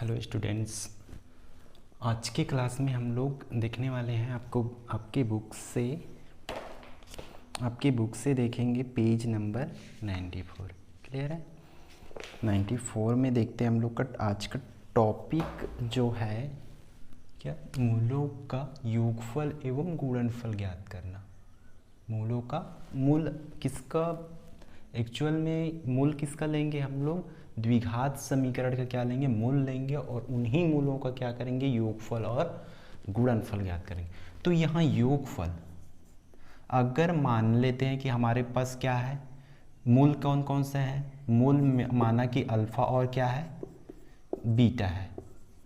Hello students, आज की class में हम लोग देखने वाले हैं आपको आपकी बुक से देखेंगे पेज नंबर 94। क्लियर है? 94 में देखते हैं हम लोग का आज का टॉपिक जो है क्या, मूलों का योगफल एवं गुणनफल ज्ञात करना। मूलों का मूल किसका, एक्चुअल में मूल किसका लेंगे हम लोग, द्विघात समीकरण का क्या लेंगे, मूल लेंगे और उन्हीं मूलों का क्या करेंगे, योगफल और गुणनफल ज्ञात करेंगे। तो यहाँ योगफल अगर मान लेते हैं कि हमारे पास क्या है, मूल कौन कौन से हैं, मूल माना कि अल्फा और क्या है, बीटा है।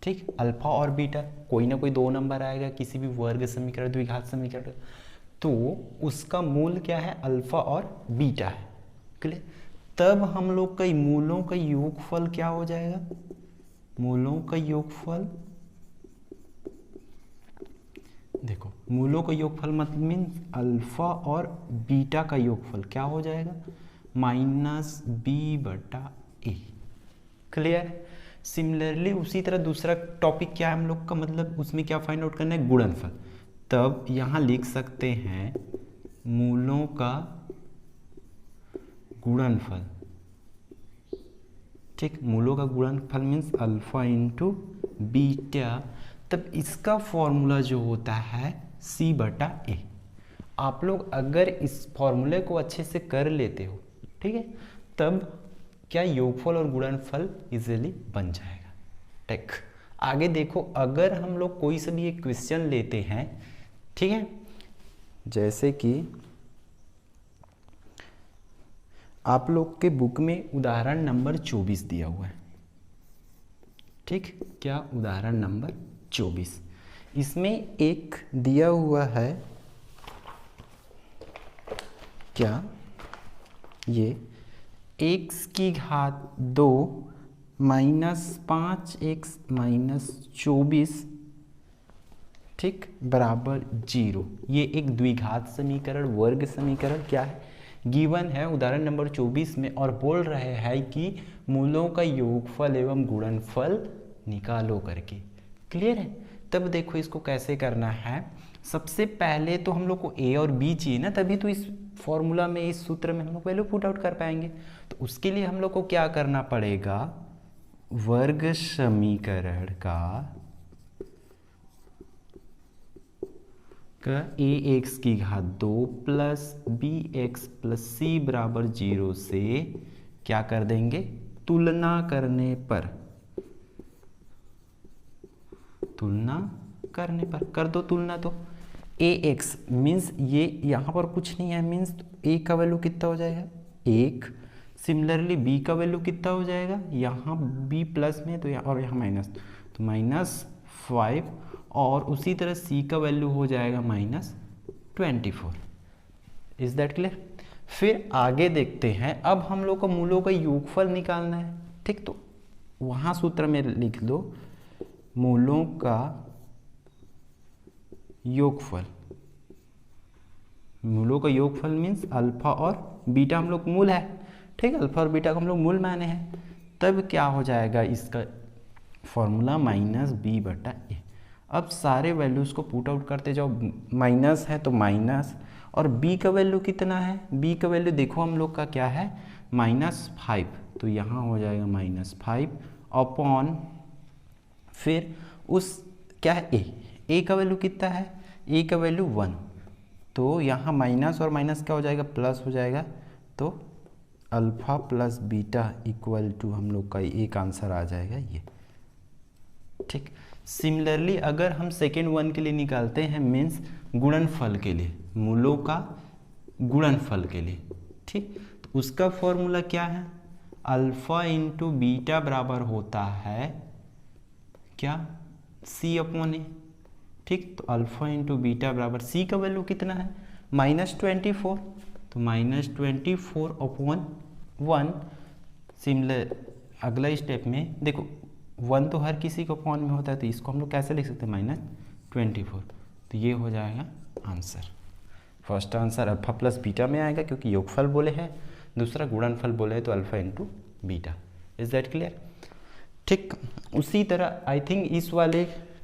ठीक, अल्फा और बीटा कोई ना कोई दो नंबर आएगा किसी भी वर्ग समीकरण द्विघात समीकरण, तो उसका मूल क्या है, अल्फा और बीटा है। क्लियर? तब हम लोग का मूलों का योगफल क्या हो जाएगा, मूलों का योगफल, देखो मूलों का योगफल मतलब मीन्स अल्फा और बीटा का योगफल क्या हो जाएगा, -b/a। क्लियर? सिमिलरली उसी तरह दूसरा टॉपिक क्या है हम लोग का, मतलब उसमें क्या फाइंड आउट करना है, गुणनफल। तब यहां लिख सकते हैं मूलों का गुणनफल। ठीक, मूलों का गुणनफल मीन्स अल्फा इंटू बीटा। तब इसका फॉर्मूला जो होता है c/a। आप लोग अगर इस फॉर्मूले को अच्छे से कर लेते हो, ठीक है, तब क्या योगफल और गुणनफल इजीली बन जाएगा। ठीक, आगे देखो, अगर हम लोग कोई सा भी एक क्वेश्चन लेते हैं, ठीक है, जैसे कि आप लोग के बुक में उदाहरण नंबर 24 दिया हुआ है। ठीक, क्या उदाहरण नंबर 24, इसमें एक दिया हुआ है क्या, ये x की घात 2 -5x - 24, ठीक, बराबर 0। ये एक द्विघात समीकरण, वर्ग समीकरण क्या है, गिवन है उदाहरण नंबर 24 में, और बोल रहे हैं कि मूलों का योगफल एवं गुणनफल निकालो करके। क्लियर है? तब देखो इसको कैसे करना है। सबसे पहले तो हम लोग को a और b चाहिए ना, तभी तो इस फॉर्मूला में, इस सूत्र में हम लोग वैल्यू पुट आउट कर पाएंगे। तो उसके लिए हम लोग को क्या करना पड़ेगा, वर्ग समीकरण का ax की घात 2 प्लस bx प्लस c बराबर 0 से क्या कर देंगे, तुलना करने पर, कर दो तुलना। तो ax मीन्स ये यहाँ पर कुछ नहीं है, मीन्स a का वैल्यू कितना हो जाएगा, 1। सिमिलरली b का वैल्यू कितना हो जाएगा, यहाँ b प्लस में तो यहाँ और यहाँ माइनस, तो -5, और उसी तरह c का वैल्यू हो जाएगा -24। Is that clear? फिर आगे देखते हैं, अब हम लोग को मूलों का योगफल निकालना है। ठीक, तो वहाँ सूत्र में लिख दो मूलों का योगफल। मूलों का योगफल मीन्स अल्फा और बीटा हम लोग मूल है। ठीक, अल्फा और बीटा को हम लोग मूल माने हैं। तब क्या हो जाएगा इसका फॉर्मूला, -b/a। अब सारे वैल्यूज को पुट आउट करते जाओ, माइनस है तो माइनस, और b का वैल्यू कितना है, b का वैल्यू देखो हम लोग का क्या है, -5, तो यहाँ हो जाएगा -5 अपॉन, फिर उस क्या है a का वैल्यू कितना है, a का वैल्यू 1, तो यहाँ माइनस और माइनस क्या हो जाएगा, प्लस हो जाएगा। तो alpha plus beta equal to हम लोग का एक आंसर आ जाएगा ये। ठीक, सिमिलरली अगर हम सेकेंड वन के लिए निकालते हैं, मीन्स गुणनफल के लिए, मूलों का गुणनफल के लिए, ठीक, तो उसका फॉर्मूला क्या है, अल्फा इंटू बीटा बराबर होता है क्या, c/a। ठीक, तो अल्फा इंटू बीटा बराबर, c का वैल्यू कितना है, -24, तो -24/1। सिमिलर अगला स्टेप में देखो, 1 तो हर किसी को अपॉन में होता है, तो इसको हम लोग कैसे लिख सकते हैं, -24, तो ये हो जाएगा answer. First answer alpha plus beta में आएगा क्योंकि योगफल बोले हैं, दूसरा गुणनफल बोले हैं तो alpha into beta. Is that clear? ठीक। उसी तरह आई थिंक इस वाले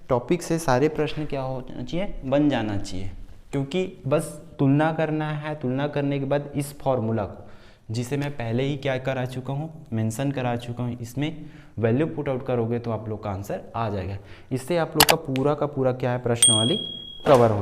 टॉपिक से सारे प्रश्न क्या होना चाहिए, बन जाना चाहिए, क्योंकि बस तुलना करना है। तुलना करने के बाद इस फॉर्मूला को, जिसे मैं पहले ही क्या करा चुका हूँ, मेंशन करा चुका हूँ, इसमें वैल्यू पुट आउट करोगे तो आप लोग का आंसर आ जाएगा। इससे आप लोग का पूरा क्या है प्रश्नावली कवर हो जाएगा।